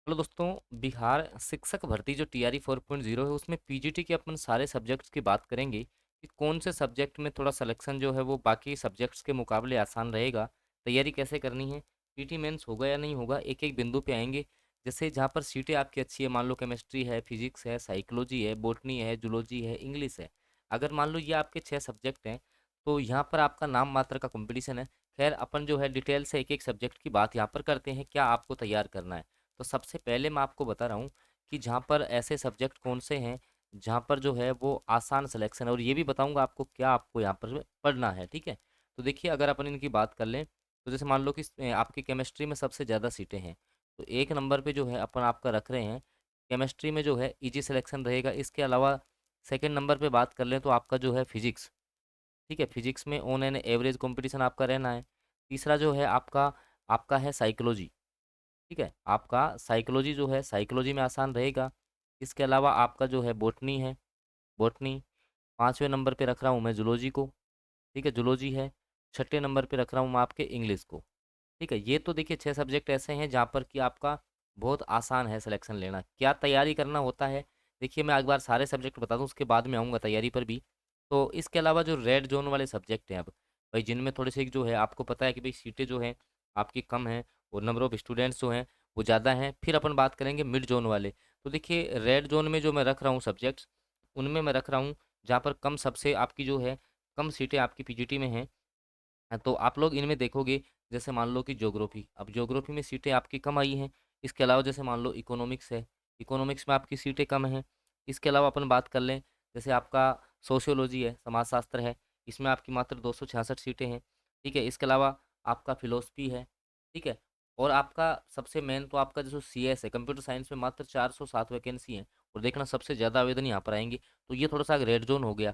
Hello दोस्तों। बिहार शिक्षक भर्ती जो टीआरई 4.0 है उसमें पीजीटी के अपन सारे सब्जेक्ट्स की बात करेंगे कि कौन से सब्जेक्ट में थोड़ा सिलेक्शन जो है वो बाकी सब्जेक्ट्स के मुकाबले आसान रहेगा, तैयारी कैसे करनी है, पीटी मेंस होगा या नहीं होगा, एक एक बिंदु पे आएंगे। जैसे जहाँ पर सीटें आपकी अच्छी है, मान लो केमिस्ट्री है, फिजिक्स है, साइकोलॉजी है, बॉटनी है, जूलॉजी है, इंग्लिश है। अगर मान लो ये आपके 6 सब्जेक्ट हैं तो यहाँ पर आपका नाम मात्र का कंपटीशन है। खैर अपन जो है डिटेल से एक एक सब्जेक्ट की बात यहाँ पर करते हैं, क्या आपको तैयार करना है। तो सबसे पहले मैं आपको बता रहा हूँ कि जहाँ पर ऐसे सब्जेक्ट कौन से हैं जहाँ पर जो है वो आसान सिलेक्शन है, और ये भी बताऊँगा आपको क्या आपको यहाँ पर पढ़ना है। ठीक है, तो देखिए अगर अपन इनकी बात कर लें तो जैसे मान लो कि आपकी केमिस्ट्री में सबसे ज़्यादा सीटें हैं, तो एक नंबर पे जो है अपन आपका रख रहे हैं केमिस्ट्री में जो है इजी सिलेक्शन रहेगा। इसके अलावा सेकेंड नंबर पे बात कर लें तो आपका जो है फिजिक्स। ठीक है, फिजिक्स में ऑन एन एवरेज कंपटीशन आपका रहना है। तीसरा जो है आपका आपका है साइकोलॉजी। ठीक है, आपका साइकोलॉजी जो है साइकोलॉजी में आसान रहेगा। इसके अलावा आपका जो है बॉटनी है, बॉटनी। पाँचवें नंबर पे रख रहा हूँ मैं जूलॉजी को। ठीक है, जूलॉजी है। छठे नंबर पे रख रहा हूँ मैं आपके इंग्लिश को। ठीक है, ये तो देखिए 6 सब्जेक्ट ऐसे हैं जहाँ पर कि आपका बहुत आसान है सिलेक्शन लेना। क्या तैयारी करना होता है, देखिए मैं एक बार सारे सब्जेक्ट बता दूँ उसके बाद में आऊँगा तैयारी पर भी। तो इसके अलावा जो रेड जोन वाले सब्जेक्ट हैं अब भाई, जिनमें थोड़े से जो है आपको पता है कि भाई सीटें जो हैं आपकी कम हैं और नंबर ऑफ स्टूडेंट्स जो हैं वो ज़्यादा हैं। फिर अपन बात करेंगे मिड जोन वाले। तो देखिए रेड जोन में जो मैं रख रहा हूँ सब्जेक्ट्स, उनमें मैं रख रहा हूँ जहाँ पर कम सबसे आपकी जो है कम सीटें आपकी पीजीटी में हैं। तो आप लोग इनमें देखोगे, जैसे मान लो कि ज्योग्राफी, अब ज्योग्राफी में सीटें आपकी कम आई हैं। इसके अलावा जैसे मान लो इकोनॉमिक्स है, इकोनॉमिक्स में आपकी सीटें कम हैं। इसके अलावा अपन बात कर लें जैसे आपका सोशियोलॉजी है, समाजशास्त्र है, इसमें आपकी मात्र 266 सीटें हैं। ठीक है, इसके अलावा आपका फिलोसफी है। ठीक है, और आपका सबसे मेन तो आपका जो सीएस है, कंप्यूटर साइंस में मात्र 407 वैकेंसी हैं। और देखना सबसे ज़्यादा आवेदन यहाँ पर आएंगे, तो ये थोड़ा सा रेड जोन हो गया।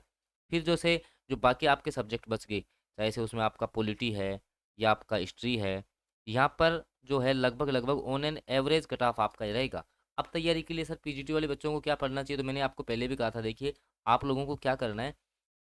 फिर जैसे जो बाकी आपके सब्जेक्ट बच गए, चाहे से उसमें आपका पॉलिटी है या आपका हिस्ट्री है, यहाँ पर जो है लगभग लगभग on an average cut off आपका ही रहेगा। अब तैयारी के लिए सर पीजीटी वाले बच्चों को क्या पढ़ना चाहिए, तो मैंने आपको पहले भी कहा था, देखिए आप लोगों को क्या करना है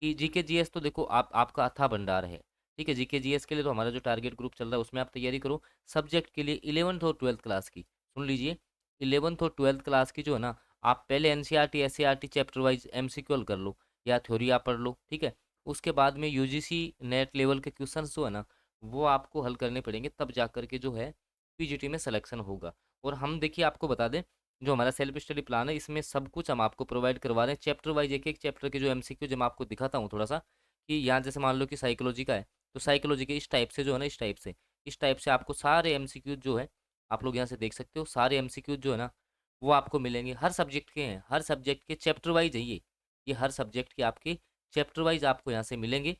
कि जीके जीएस तो देखो आप आपका अथाह भंडार है। ठीक है, जीके जीएस के लिए तो हमारा जो टारगेट ग्रुप चल रहा है उसमें आप तैयारी करो। सब्जेक्ट के लिए 11th और 12th क्लास की सुन लीजिए। 11th और 12th क्लास की जो है ना, आप पहले NCERT SCERT chapter wise MCQ कर लो या थ्योरी आप पढ़ लो। ठीक है, उसके बाद में यूजीसी नेट लेवल के क्वेश्चंस जो है ना वो आपको हल करने पड़ेंगे, तब जा कर के जो है पीजीटी में सिलेक्शन होगा। और हम देखिए आपको बता दें, जो हमारा सेल्फ स्टडी प्लान है इसमें सब कुछ हम आपको प्रोवाइड करवा रहे हैं, चैप्टर वाइज एक एक चैप्टर के जो एमसीक्यू जो मैं आपको दिखाता हूँ थोड़ा सा, कि यहाँ जैसे मान लो कि साइकोलॉजी का है, तो साइकोलॉजी के इस टाइप से जो है ना, इस टाइप से आपको सारे एमसीक्यू जो है आप लोग यहाँ से देख सकते हो। सारे एमसीक्यू जो है ना वो आपको मिलेंगे, हर सब्जेक्ट के हैं, हर सब्जेक्ट के चैप्टर वाइज है ये हर सब्जेक्ट के आपके चैप्टर वाइज आपको यहाँ से मिलेंगे।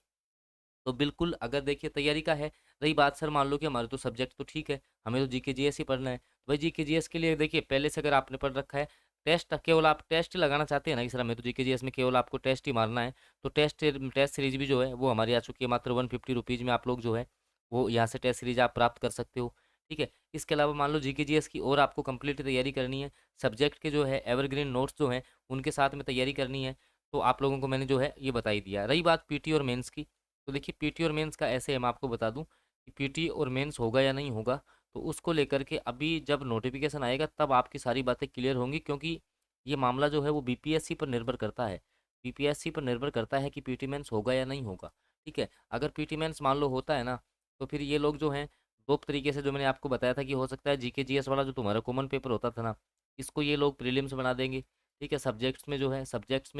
तो बिल्कुल अगर देखिए तैयारी का है, रही बात सर मान लो कि हमारे तो सब्जेक्ट तो ठीक है, हमें तो जीके जीएस ही पढ़ना है, तो भाई जीके जीएस के लिए देखिए पहले से अगर आपने पढ़ रखा है, टेस्ट केवल आप टेस्ट लगाना चाहते हैं ना कि सर हमें तो जीके जीएस में केवल आपको टेस्ट ही मारना है, तो टेस्ट टेस्ट सीरीज भी जो है वो हमारी आ चुकी है, मात्र 150 रुपीज़ में आप लोग जो है वो यहाँ से टेस्ट सीरीज आप प्राप्त कर सकते हो। ठीक है, इसके अलावा मान लो जीके जीएस की और आपको कंप्लीट तैयारी करनी है, सब्जेक्ट के जो है एवरग्रीन नोट्स जो हैं उनके साथ में तैयारी करनी है, तो आप लोगों को मैंने जो है ये बता ही दिया। रही बात पीटी और मेंस की, तो देखिए पीटी और मेंस का ऐसे है, मैं आपको बता दूं कि पीटी और मेंस होगा या नहीं होगा, तो उसको लेकर के अभी जब नोटिफिकेशन आएगा तब आपकी सारी बातें क्लियर होंगी, क्योंकि ये मामला जो है वो बीपीएससी पर निर्भर करता है। बीपीएससी पर निर्भर करता है कि पीटी मेंस होगा या नहीं होगा। ठीक है, अगर पीटी मेंस मान लो होता है ना, तो फिर ये लोग जो हैं दो तरीके से, जो मैंने आपको बताया था कि हो सकता है जीके जीएस वाला जो तुम्हारा कॉमन पेपर होता था ना, इसको ये लोग प्रीलिम्स बना देंगे। ठीक है, सब्जेक्ट्स में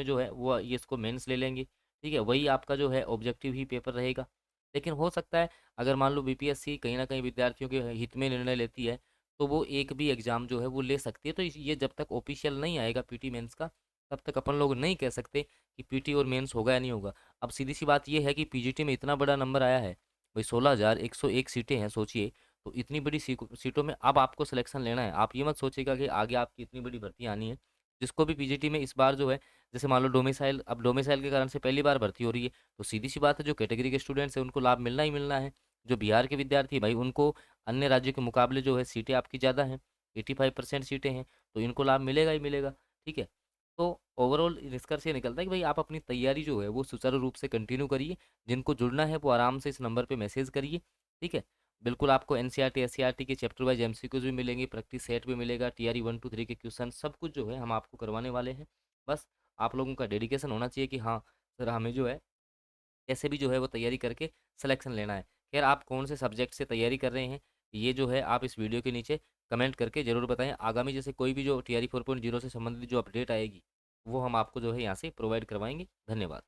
जो है वो ये इसको मेंस ले लेंगे। ठीक है, वही आपका जो है ऑब्जेक्टिव ही पेपर रहेगा। लेकिन हो सकता है अगर मान लो बीपीएससी कहीं ना कहीं विद्यार्थियों के हित में निर्णय लेती है, तो वो एक भी एग्ज़ाम जो है वो ले सकती है। तो ये जब तक ऑफिशियल नहीं आएगा पीटी मेंस का, तब तक अपन लोग नहीं कह सकते कि पीटी और मेंस होगा या नहीं होगा। अब सीधी सी बात ये है कि पीजीटी में इतना बड़ा नंबर आया है भाई, 16,101 सीटें हैं सोचिए। तो इतनी बड़ी सीटों में अब आपको सिलेक्शन लेना है। आप ये मत सोचिएगा कि आगे आपकी इतनी बड़ी भर्ती आनी है। जिसको भी पीजीटी में इस बार जो है, जैसे मान लो डोमिसाइल, अब डोमिसाइल के कारण से पहली बार भर्ती हो रही है, तो सीधी सी बात है जो कैटेगरी के स्टूडेंट्स हैं उनको लाभ मिलना ही मिलना है। जो बिहार के विद्यार्थी भाई उनको अन्य राज्यों के मुकाबले जो है सीटें आपकी ज़्यादा हैं, 85% सीटें हैं, तो इनको लाभ मिलेगा ही मिलेगा। ठीक है, तो ओवरऑल निष्कर्ष ये निकलता है कि भाई आप अपनी तैयारी जो है वो सुचारू रूप से कंटिन्यू करिए। जिनको जुड़ना है वो आराम से इस नंबर पे मैसेज करिए। ठीक है, बिल्कुल आपको एनसीईआरटी एससीईआरटी के चैप्टर वाइज एमसीक्यूज भी मिलेंगे, प्रैक्टिस सेट भी मिलेगा, टीआरई 1 2 3 के क्वेश्चन सब कुछ जो है हम आपको करवाने वाले हैं। बस आप लोगों का डेडिकेशन होना चाहिए कि हाँ सर हमें जो है कैसे भी जो है वो तैयारी करके सिलेक्शन लेना है। खैर आप कौन से सब्जेक्ट से तैयारी कर रहे हैं, ये जो है आप इस वीडियो के नीचे कमेंट करके ज़रूर बताएं। आगामी जैसे कोई भी जो टीआरई 4.0 से संबंधित जो अपडेट आएगी वो हम आपको जो है यहाँ से प्रोवाइड करवाएंगे। धन्यवाद।